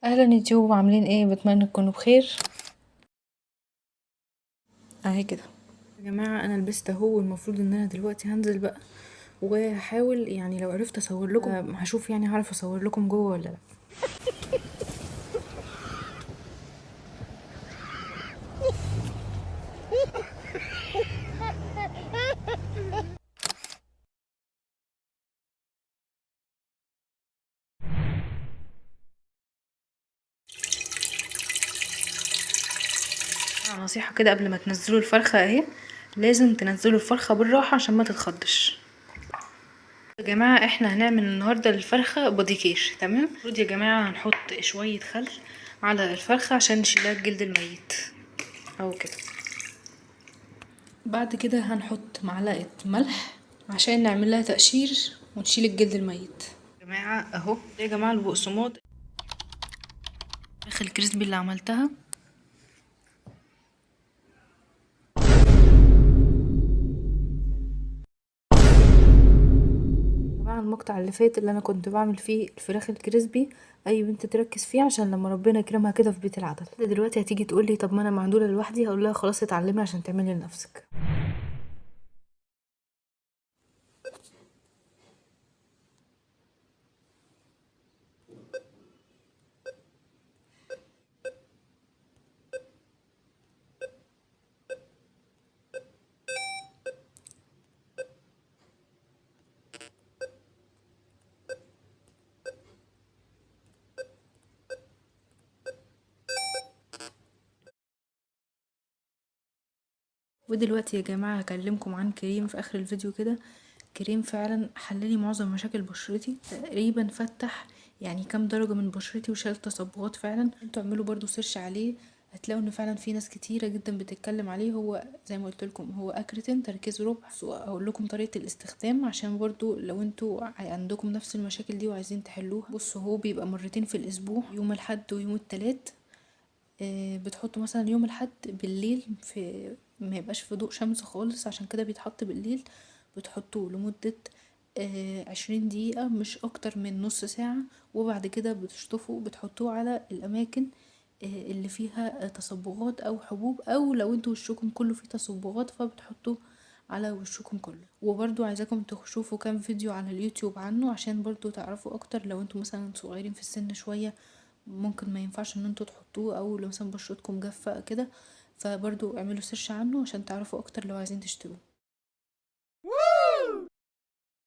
اهلا يوتيوب، عاملين ايه؟ بتمنى تكونوا بخير. اهي كده يا جماعه، انا لبست اهو، والمفروض ان انا دلوقتي هنزل بقى وهحاول، يعني لو عرفت اصور لكم هشوف، يعني هعرف اصور لكم جوه ولا لا. نصيحه كده قبل ما تنزلوا الفرخه اهي، لازم تنزلوا الفرخه بالراحه عشان ما تتخضش. يا جماعه احنا هنعمل النهارده الفرخه بوديكير، تمام؟ المفروض يا جماعه هنحط شويه خل على الفرخه عشان نشيلها الجلد الميت اهو كده. بعد كده هنحط معلقه ملح عشان نعمل لها تقشير ونشيل الجلد الميت. يا جماعه اهو، يا جماعه البقسماط الفراخ الكريسبي اللي عملتها. طبعا المقطع اللي فات اللي انا كنت بعمل فيه الفراخ الكريسبي، اي بنت تركز فيه عشان لما ربنا يكرمها كده في بيت العدل. دلوقتي هتيجي تقولي طب ما انا معدوله لوحدي، هقول لها خلاص اتعلمي عشان تعملي لنفسك. ودلوقتي يا جماعه هكلمكم عن كريم في اخر الفيديو كده. كريم فعلا حللي معظم مشاكل بشرتي تقريبا، فتح يعني كام درجه من بشرتي وشال تصبغات. فعلا انتوا اعملوا برضو سيرش عليه، هتلاقوا ان فعلا في ناس كتيره جدا بتتكلم عليه. هو زي ما قلت لكم هو اكريتين تركيز ربع. اقول لكم طريقه الاستخدام عشان برضو لو انتوا عندكم نفس المشاكل دي وعايزين تحلوها. بصوا، هو بيبقى مرتين في الاسبوع، يوم الاحد ويوم التلات. بتحطوا مثلا يوم الاحد بالليل، في ما يبقاش في ضوء شمس خالص، عشان كده بيتحط بالليل. بتحطوه لمدة 20 دقيقة، مش اكتر من نص ساعة. وبعد كده بتشطفوا، بتحطوه على الاماكن اللي فيها تصبغات او حبوب، او لو انتوا وشكم كله فيه تصبغات فبتحطوه على وشكم كله. وبرضو عايزاكم تشوفوا كام فيديو على اليوتيوب عنه عشان برضو تعرفوا اكتر. لو انتوا مثلا صغيرين في السن شوية ممكن ما ينفعش ان انتوا تحطوه، او لو مثلا بشرتكم جافة كده، فبرضو اعملوا سيرش عنه عشان تعرفوا اكتر لو عايزين تشتروه.